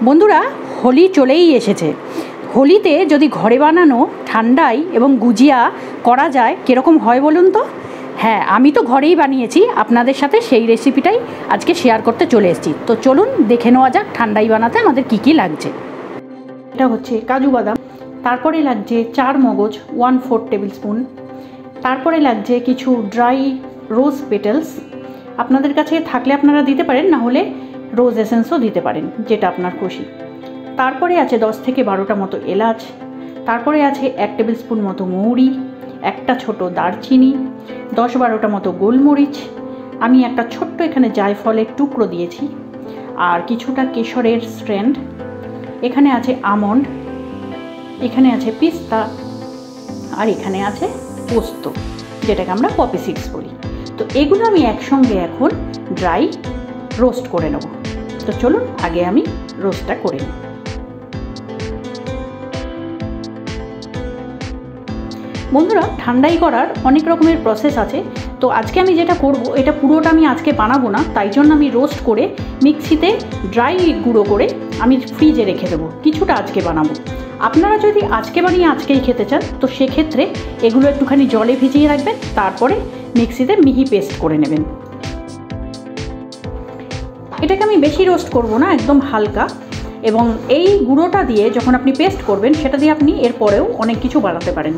বন্ধুরা, হোলি চলেই এসেছে। হোলিতে যদি ঘরে বানানো ঠান্ডাই এবং গুজিয়া করা যায় কীরকম হয় বলুন তো। হ্যাঁ, আমি তো ঘরেই বানিয়েছি, আপনাদের সাথে সেই রেসিপিটাই আজকে শেয়ার করতে চলে এসেছি। তো চলুন দেখে নেওয়া যাক ঠান্ডাই বানাতে আমাদের কী কী লাগছে। এটা হচ্ছে কাজু বাদাম, তারপরে লাগছে 4 মগজ 1/4 টেবিল স্পুন, তারপরে লাগছে কিছু ড্রাই রোজ পেটালস, আপনাদের কাছে থাকলে আপনারা দিতে পারেন, না হলে রোজ এসেন্সও দিতে পারেন, যেটা আপনার খুশি। তারপরে আছে 10 থেকে 12টা মতো এলাচ, তারপরে আছে 1 টেবিল স্পুন মতো মৌরি, একটা ছোট দারচিনি, 10-12টা মতো গোলমরিচ, আমি একটা ছোট্ট এখানে জায়ফলের টুকরো দিয়েছি, আর কিছুটা কেশরের স্ট্র্যান্ড, এখানে আছে আমন্ড, এখানে আছে পিস্তা, আর এখানে আছে পোস্ত, যেটাকে আমরা পপি সিডস বলি। তো এগুলো আমি একসঙ্গে এখন ড্রাই রোস্ট করে নেব। তো চলুন আগে আমি রোস্টটা করে নিই। বন্ধুরা, ঠান্ডাই করার অনেক রকমের প্রসেস আছে। তো আজকে আমি যেটা করব, এটা পুরোটা আমি আজকে বানাবো না, তাই জন্য আমি রোস্ট করে মিক্সিতে ড্রাই গুঁড়ো করে আমি ফ্রিজে রেখে দেবো, কিছুটা আজকে বানাবো। আপনারা যদি আজকে বানিয়ে আজকেই খেতে চান, তো সেক্ষেত্রে এগুলো একটুখানি জলে ভিজিয়ে রাখবেন, তারপরে মিক্সিতে মিহি পেস্ট করে নেবেন। এটাকে আমি বেশি রোস্ট করব না, একদম হালকা। এবং এই গুঁড়োটা দিয়ে যখন আপনি পেস্ট করবেন, সেটা দিয়ে আপনি এরপরেও অনেক কিছু বানাতে পারেন।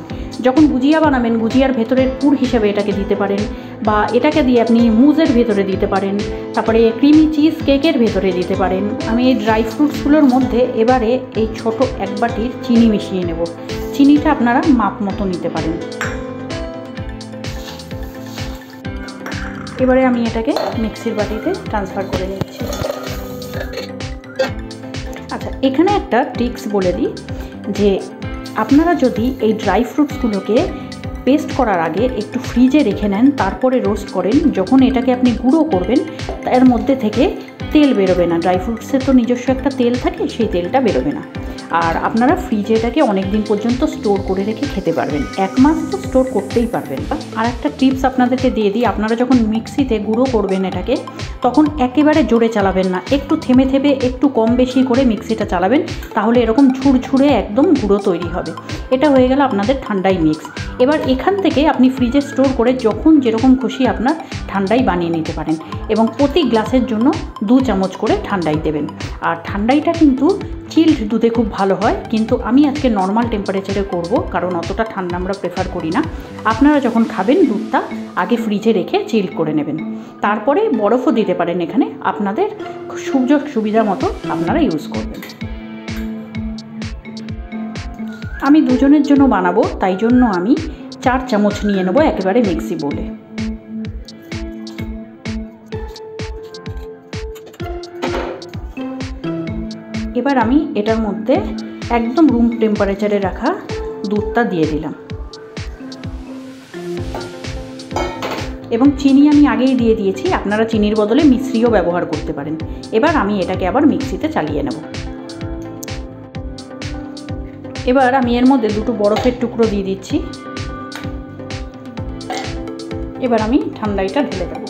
যখন গুজিয়া বানাবেন, গুজিয়ার ভেতরের পুর হিসেবে এটাকে দিতে পারেন, বা এটাকে দিয়ে আপনি মুজের ভেতরে দিতে পারেন, তারপরে ক্রিমি চিজ কেকের ভেতরে দিতে পারেন। আমি এই ড্রাই ফ্রুটসগুলোর মধ্যে এবারে এই ছোট 1 বাটির চিনি মিশিয়ে নেব। চিনিটা আপনারা মাপ মতো নিতে পারেন। এবারে আমি এটাকে মিক্সির বাটিতে ট্রান্সফার করে নিচ্ছি। আচ্ছা, এখানে একটা ট্রিক্স বলে দিই, যে আপনারা যদি এই ড্রাই ফ্রুটসগুলোকে পেস্ট করার আগে একটু ফ্রিজে রেখে নেন, তারপরে রোস্ট করেন, যখন এটাকে আপনি গুঁড়ো করবেন তার মধ্যে থেকে তেল বেরোবে না। ড্রাই ফ্রুটসের তো নিজস্ব একটা তেল থাকে, সেই তেলটা বেরোবে না। আর আপনারা ফ্রিজে এটাকে অনেক দিন পর্যন্ত স্টোর করে রেখে খেতে পারবেন, 1 মাস তো স্টোর করতেই পারবেন। আর একটা টিপস আপনাদেরকে দিয়ে দিই, আপনারা যখন মিক্সিতে গুঁড়ো করবেন এটাকে, তখন একেবারে জোরে চালাবেন না, একটু থেমে থেমে একটু কম বেশি করে মিক্সিটা চালাবেন, তাহলে এরকম ঝুরঝুরে একদম গুঁড়ো তৈরি হবে। এটা হয়ে গেল আপনাদের ঠান্ডাই মিক্স। এবার এখান থেকে আপনি ফ্রিজে স্টোর করে যখন যেরকম খুশি আপনার ঠান্ডাই বানিয়ে নিতে পারেন, এবং প্রতি গ্লাসের জন্য 2 চামচ করে ঠান্ডাই দেবেন। আর ঠান্ডাইটা কিন্তু চিল্ড দুধে খুব ভালো হয়, কিন্তু আমি আজকে নর্মাল টেম্পারেচারে করব, কারণ অতটা ঠান্ডা আমরা প্রেফার করি না। আপনারা যখন খাবেন, দুধটা আগে ফ্রিজে রেখে চিল্ড করে নেবেন, তারপরে বরফও দিতে পারেন, এখানে আপনাদের সুযোগ সুবিধা মতো আপনারা ইউজ করবেন। আমি দুজনের জন্য বানাবো, তাই জন্য আমি 4 চামচ নিয়ে নেব একেবারে মিক্সি বলে। এবার আমি এটার মধ্যে একদম রুম টেম্পারেচারে রাখা দুধটা দিয়ে দিলাম, এবং চিনি আমি আগেই দিয়ে দিয়েছি, আপনারা চিনির বদলে মিশ্রিও ব্যবহার করতে পারেন। এবার আমি এটাকে আবার মিক্সিতে চালিয়ে নেব। এবার আমি এর মধ্যে 2টো বরফের টুকরো দিয়ে দিচ্ছি। এবার আমি ঠান্ডাইটা ঢেলে দেব।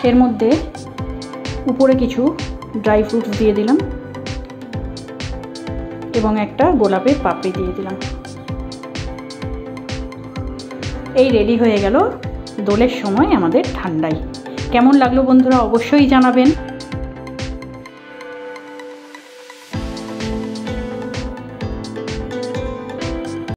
এর মধ্যে উপরে কিছু ড্রাই ফ্রুটস দিয়ে দিলাম, এবং একটা গোলাপের পাপড়ি দিয়ে দিলাম। এই রেডি হয়ে গেল দোলের সময় আমাদের ঠান্ডাই। কেমন লাগলো বন্ধুরা, অবশ্যই জানাবেন।